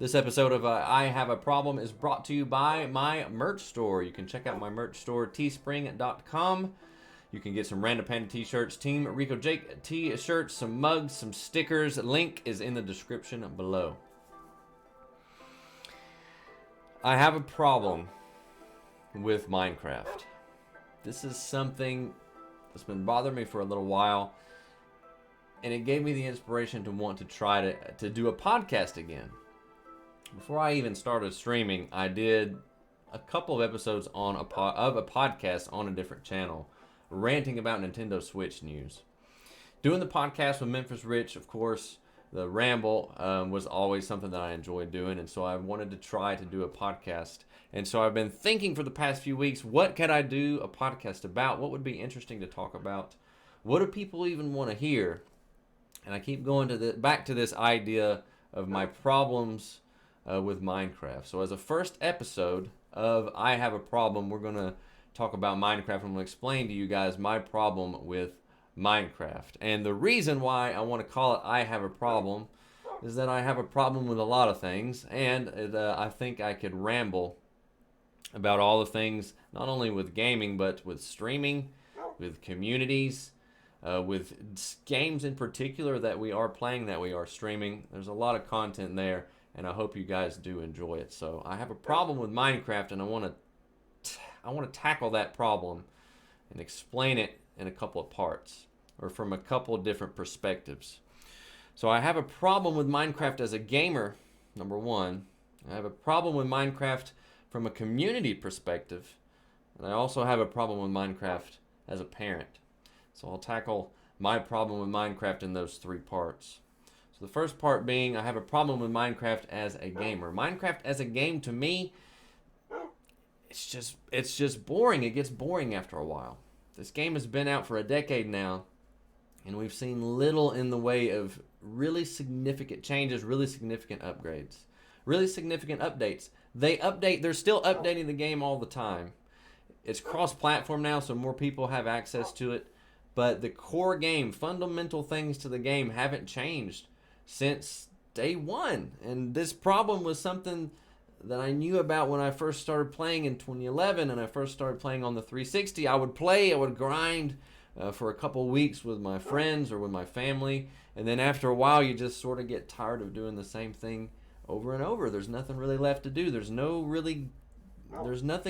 This episode of I Have a Problem is brought to you by my merch store. You can check out my merch store, teespring.com. You can get some Random Panda t-shirts, Team Rico Jake t-shirts, some mugs, some stickers. Link is in the description below. I have a problem with Minecraft. This is something that's been bothering me for a little while, and it gave me the inspiration to want to try to do a podcast again. Before I even started streaming, I did a couple of episodes on a podcast on a different channel, ranting about Nintendo Switch news. Doing the podcast with Memphis Rich, of course, the ramble was always something that I enjoyed doing, and so I wanted to try to do a podcast. And so I've been thinking for the past few weeks, what could I do a podcast about? What would be interesting to talk about? What do people even want to hear? And I keep going to back to this idea of my problems with Minecraft. So as a first episode of I Have a Problem, we're going to talk about Minecraft. I'm going to explain to you guys my problem with Minecraft. And the reason why I want to call it I Have a Problem is that I have a problem with a lot of things, and I think I could ramble about all the things, not only with gaming, but with streaming, with communities, with games in particular that we are playing, that we are streaming. There's a lot of content there, and I hope you guys do enjoy it. So I have a problem with Minecraft, and I want to tackle that problem and explain it in a couple of parts, or from a couple of different perspectives. So I have a problem with Minecraft as a gamer, number one. I have a problem with Minecraft from a community perspective, and I also have a problem with Minecraft as a parent. So I'll tackle my problem with Minecraft in those three parts. So the first part being, I have a problem with Minecraft as a gamer. Minecraft as a game, to me, it's just boring. It gets boring after a while. This game has been out for a decade now, and we've seen little in the way of really significant changes, really significant upgrades, really significant updates. They're still updating the game all the time. It's cross-platform now, so more people have access to it. But the core game, fundamental things to the game haven't changed since day one. And this problem was something that I knew about when I first started playing in 2011, and I first started playing on the 360. I would grind for a couple weeks with my friends or with my family, and then after a while you just sort of get tired of doing the same thing over and over. There's nothing really left to do. There's nothing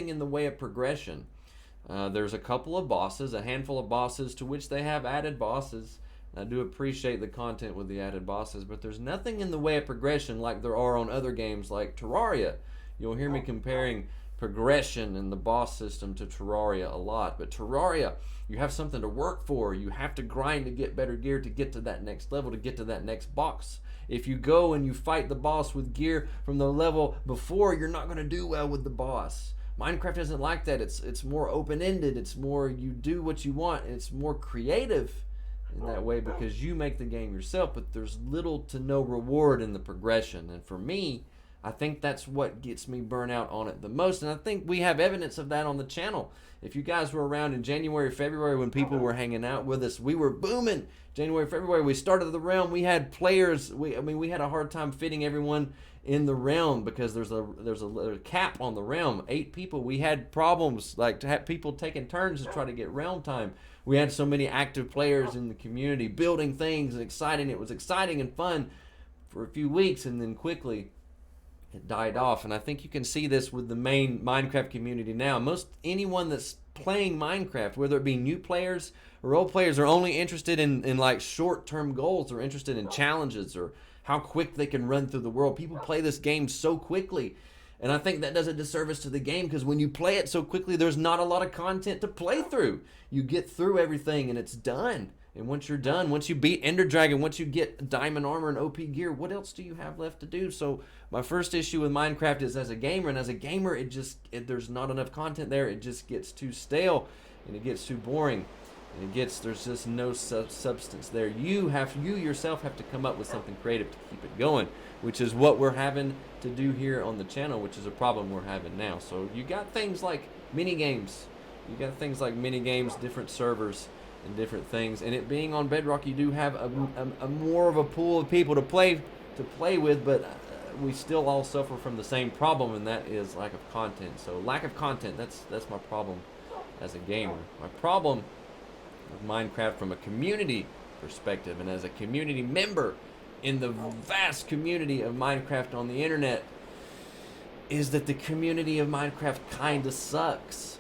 in the way of progression. There's a couple of bosses, a handful of bosses, to which they have added bosses. I do appreciate the content with the added bosses, but there's nothing in the way of progression like there are on other games like Terraria. You'll hear me comparing progression in the boss system to Terraria a lot, but Terraria, you have something to work for. You have to grind to get better gear to get to that next level, to get to that next box. If you go and you fight the boss with gear from the level before, you're not going to do well with the boss. Minecraft isn't like that. It's more open-ended. It's more you do what you want. It's more creative in that way because you make the game yourself, but there's little to no reward in the progression. And for me, I think that's what gets me burnt out on it the most. And I think we have evidence of that on the channel. If you guys were around in January, February when people were hanging out with us, we were booming. January, February, we started the realm. We had players. We had a hard time fitting everyone in the realm because there's a cap on the realm. 8 people. We had problems like to have people taking turns to try to get realm time. We had so many active players in the community building things and exciting. It was exciting and fun for a few weeks, and then quickly it died off. And I think you can see this with the main Minecraft community now. Most anyone that's playing Minecraft, whether it be new players or old players, are only interested in like short-term goals. They're interested in challenges or how quick they can run through the world. People play this game so quickly, and I think that does a disservice to the game because when you play it so quickly, there's not a lot of content to play through. You get through everything and it's done. And once you're done, once you beat Ender Dragon, once you get diamond armor and OP gear, what else do you have left to do? So my first issue with Minecraft is as a gamer, and as a gamer, there's not enough content there. It just gets too stale and it gets too boring. And there's just no substance there. You yourself have to come up with something creative to keep it going, which is what we're having to do here on the channel, which is a problem we're having now. So you got things like mini games. You got things like mini games, different servers, and different things. And it being on Bedrock, you do have a more of a pool of people to play with. But we still all suffer from the same problem, and that is lack of content. So lack of content, that's my problem as a gamer. My problem with Minecraft from a community perspective and as a community member in the vast community of Minecraft on the internet is that the community of Minecraft kinda sucks.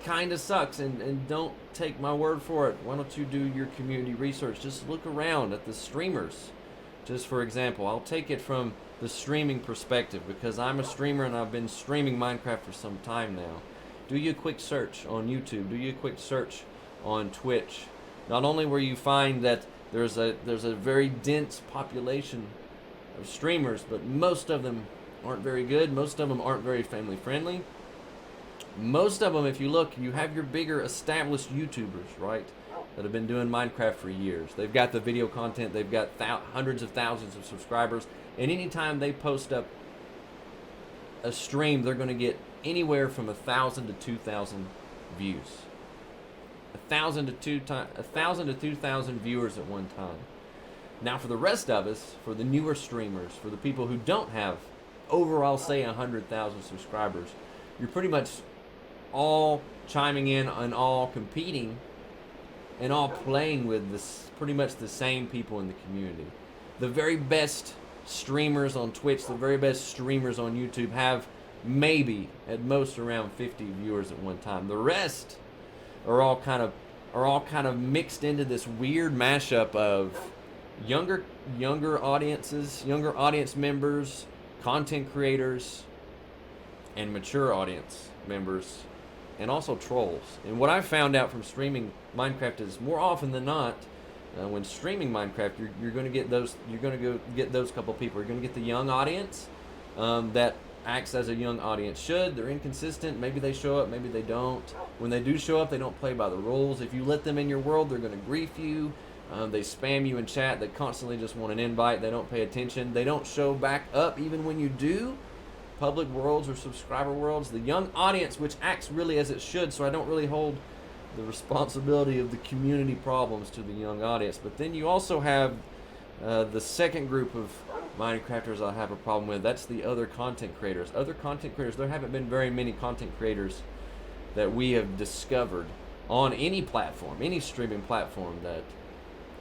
Kinda sucks, and don't take my word for it. Why don't you do your community research? Just look around at the streamers. Just for example, I'll take it from the streaming perspective because I'm a streamer and I've been streaming Minecraft for some time now. Do you a quick search on YouTube. Do you a quick search on Twitch. Not only will you find that there's a very dense population of streamers, but most of them aren't very good. Most of them aren't very family friendly. Most of them, if you look, you have your bigger established YouTubers, right, that have been doing Minecraft for years. They've got the video content. They've got hundreds of thousands of subscribers. And anytime they post up a stream, they're going to get anywhere from 1,000 to 2,000 views. 1,000 to 2,000 viewers at one time. Now, for the rest of us, for the newer streamers, for the people who don't have overall, say, 100,000 subscribers, you're pretty much all chiming in and all competing and all playing with this pretty much the same people in the community. The very best streamers on Twitch, the very best streamers on YouTube have maybe at most around 50 viewers at one time. The rest are all kind of mixed into this weird mashup of younger audiences, younger audience members, content creators, and mature audience members, and also trolls. And what I've found out from streaming Minecraft is more often than not, when streaming Minecraft, you're going to get those. You're going to get those couple people. You're going to get the young audience that acts as a young audience should. They're inconsistent. Maybe they show up, maybe they don't. When they do show up, they don't play by the rules. If you let them in your world, they're going to grief you. They spam you in chat. They constantly just want an invite. They don't pay attention. They don't show back up even when you do. Public worlds or subscriber worlds. The young audience, which acts really as it should, so I don't really hold the responsibility of the community problems to the young audience. But then you also have the second group of Minecrafters I have a problem with. That's the other content creators. Other content creators, there haven't been very many content creators that we have discovered on any platform, any streaming platform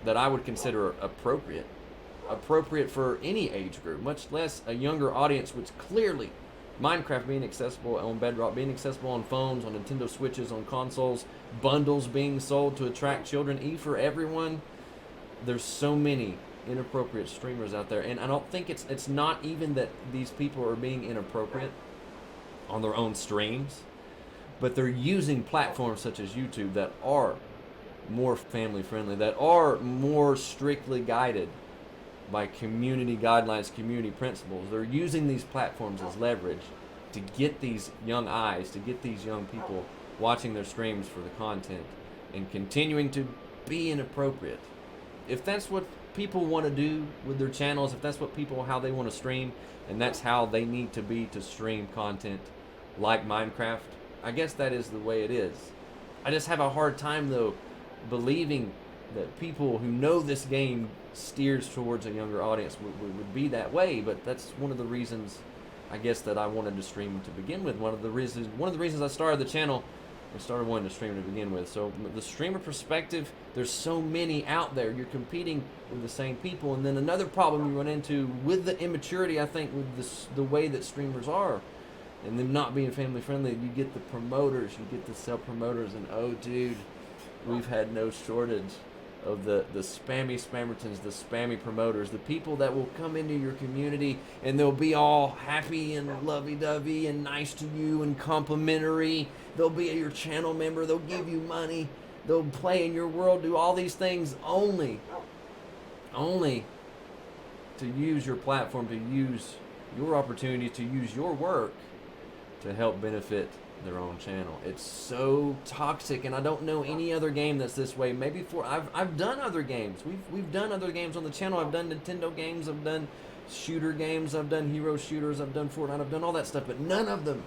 that I would consider appropriate for any age group, much less a younger audience, which clearly Minecraft being accessible on Bedrock, being accessible on phones, on Nintendo Switches, on consoles, bundles being sold to attract children, E for everyone. There's so many inappropriate streamers out there, and I don't think it's not even that these people are being inappropriate on their own streams, but they're using platforms such as YouTube that are more family friendly, that are more strictly guided by community guidelines, community principles. They're using these platforms as leverage to get these young eyes, to get these young people watching their streams for the content and continuing to be inappropriate. If that's what people want to do with their channels, if that's what how they want to stream, and that's how they need to be to stream content like Minecraft, I guess that is the way it is. I just have a hard time, though, believing that people who know this game steers towards a younger audience would be that way. But that's one of the reasons, I guess, that I wanted to stream to begin with. One of the reasons I started the channel, I started wanting to stream to begin with. So the streamer perspective, there's so many out there. You're competing with the same people. And then another problem you run into with the immaturity, I think, with the way that streamers are, and them not being family friendly, you get the promoters, you get the self-promoters, and oh dude, we've had no shortage of the spammy spammertons, the spammy promoters, the people that will come into your community and they'll be all happy and lovey-dovey and nice to you and complimentary. They'll be your channel member. They'll give you money. They'll play in your world, do all these things only to use your platform, to use your opportunity, to use your work to help benefit their own channel. It's so toxic, and I don't know any other game that's this way. Maybe I've done other games. We've done other games on the channel. I've done Nintendo games. I've done shooter games. I've done hero shooters. I've done Fortnite. I've done all that stuff, but none of them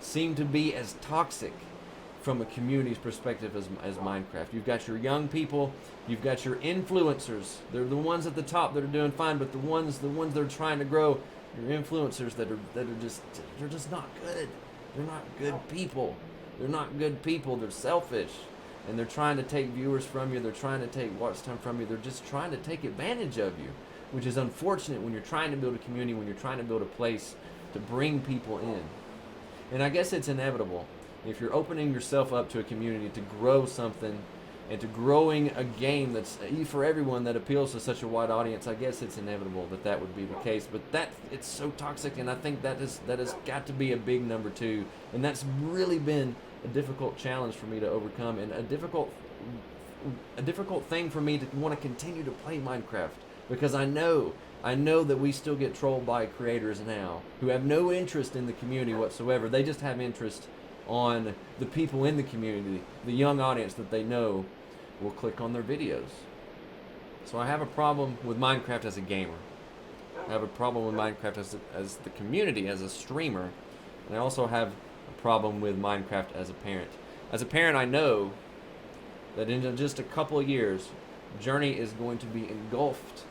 seem to be as toxic from a community's perspective as Minecraft. You've got your young people. You've got your influencers. They're the ones at the top that are doing fine, but the ones that are trying to grow, You're influencers that are just, they're just not good. They're not good people. They're not good people. They're selfish. And they're trying to take viewers from you. They're trying to take watch time from you. They're just trying to take advantage of you, which is unfortunate when you're trying to build a community, when you're trying to build a place to bring people in. And I guess it's inevitable. If you're opening yourself up to a community to grow something and to growing a game that's for everyone that appeals to such a wide audience, I guess it's inevitable that that would be the case. But it's so toxic, and I think that has got to be a big number two. And that's really been a difficult challenge for me to overcome, and a difficult thing for me to want to continue to play Minecraft, because I know that we still get trolled by creators now who have no interest in the community whatsoever. They just have interest on the people in the community, the young audience that they know will click on their videos. So I have a problem with Minecraft as a gamer. I have a problem with Minecraft as the community, as a streamer. And I also have a problem with Minecraft as a parent. As a parent, I know that in just a couple of years, Journey is going to be engulfed,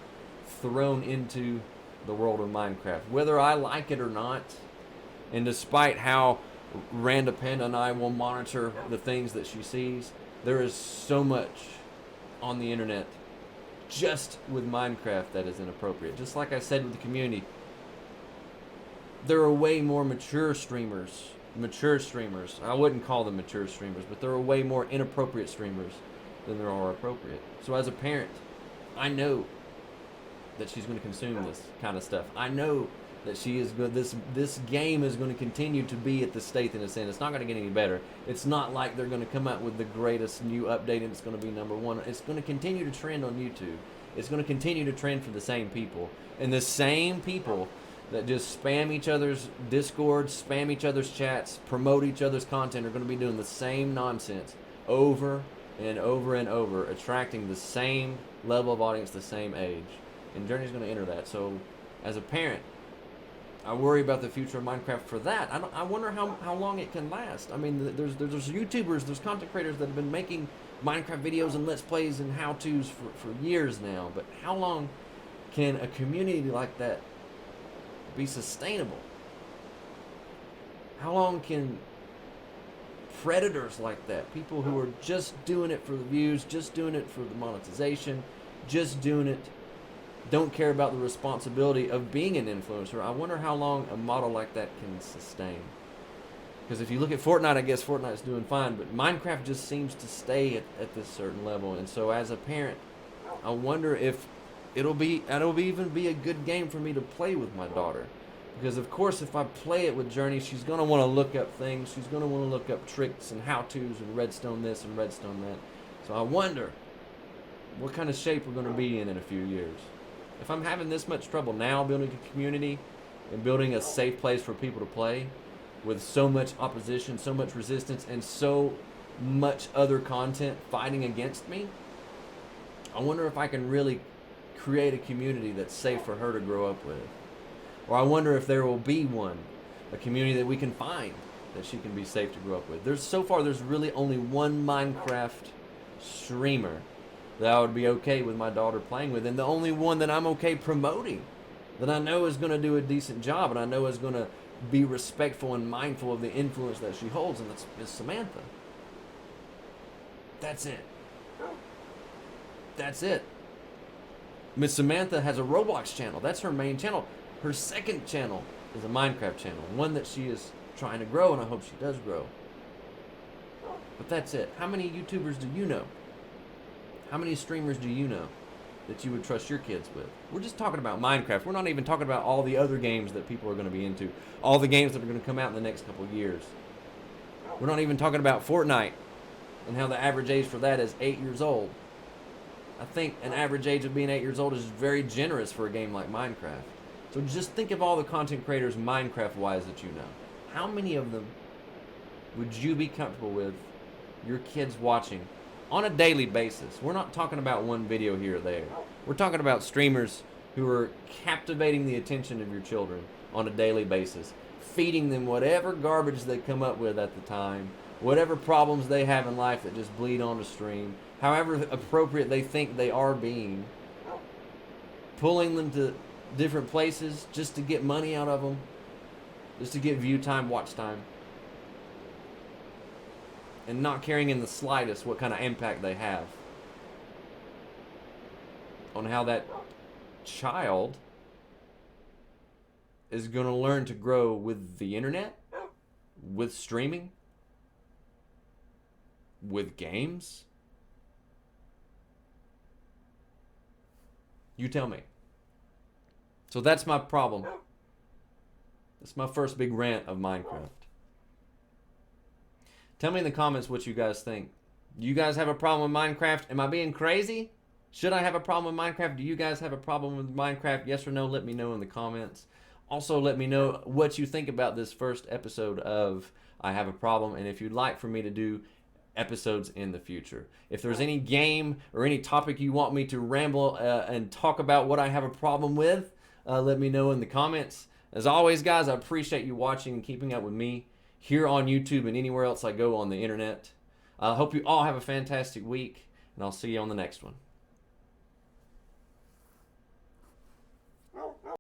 thrown into the world of Minecraft, whether I like it or not. And despite how Randapanda and I will monitor the things that she sees, there is so much on the internet just with Minecraft that is inappropriate. Just like I said with the community, there are way more mature streamers. I wouldn't call them mature streamers, but there are way more inappropriate streamers than there are appropriate. So as a parent, I know that she's going to consume this kind of stuff. I know that she is good. This game is going to continue to be at the state that it's in. It's not going to get any better. It's not like they're going to come out with the greatest new update and it's going to be number one. It's going to continue to trend on YouTube. It's going to continue to trend for the same people. And the same people that just spam each other's Discord, spam each other's chats, promote each other's content are going to be doing the same nonsense over and over and over, attracting the same level of audience, the same age. And Journey's going to enter that. So as a parent, I worry about the future of Minecraft for that. I wonder how long it can last. I mean, there's YouTubers, there's content creators that have been making Minecraft videos and Let's Plays and how-tos for years now. But how long can a community like that be sustainable? How long can predators like that, people who are just doing it for the views, just doing it for the monetization, just doing it, don't care about the responsibility of being an influencer, I wonder how long a model like that can sustain. Because if you look at Fortnite, I guess Fortnite's doing fine, but Minecraft just seems to stay at this certain level. And so as a parent, I wonder if it'll even be a good game for me to play with my daughter. Because of course, if I play it with Journey, she's going to want to look up things. She's going to want to look up tricks and how-tos and redstone this and redstone that. So I wonder what kind of shape we're going to be in a few years. If I'm having this much trouble now building a community and building a safe place for people to play with so much opposition, so much resistance, and so much other content fighting against me, I wonder if I can really create a community that's safe for her to grow up with. Or I wonder if there will be one, a community that we can find that she can be safe to grow up with. So far, there's really only one Minecraft streamer that I would be okay with my daughter playing with, and the only one that I'm okay promoting, that I know is going to do a decent job, and I know is going to be respectful and mindful of the influence that she holds, and that's Miss Samantha. That's it. That's it. Miss Samantha has a Roblox channel. That's her main channel. Her second channel is a Minecraft channel, one that she is trying to grow, and I hope she does grow. But that's it. How many YouTubers do you know? How many streamers do you know that you would trust your kids with? We're just talking about Minecraft. We're not even talking about all the other games that people are going to be into. All the games that are going to come out in the next couple of years. We're not even talking about Fortnite and how the average age for that is 8 years old. I think an average age of being 8 years old is very generous for a game like Minecraft. So just think of all the content creators Minecraft-wise that you know. How many of them would you be comfortable with your kids watching on a daily basis? We're not talking about one video here or there. We're talking about streamers who are captivating the attention of your children on a daily basis, feeding them whatever garbage they come up with at the time, whatever problems they have in life that just bleed onto stream, however appropriate they think they are being, pulling them to different places just to get money out of them, just to get view time, watch time, and not caring in the slightest what kind of impact they have on how that child is going to learn to grow with the internet, with streaming, with games. You tell me. So that's my problem. That's my first big rant of Minecraft. Tell me in the comments what you guys think. Do you guys have a problem with Minecraft? Am I being crazy? Should I have a problem with Minecraft? Do you guys have a problem with Minecraft? Yes or no? Let me know in the comments. Also, let me know what you think about this first episode of I Have a Problem, and if you'd like for me to do episodes in the future. If there's any game or any topic you want me to ramble and talk about what I have a problem with, let me know in the comments. As always, guys, I appreciate you watching and keeping up with me here on YouTube and anywhere else I go on the internet. I hope you all have a fantastic week, and I'll see you on the next one.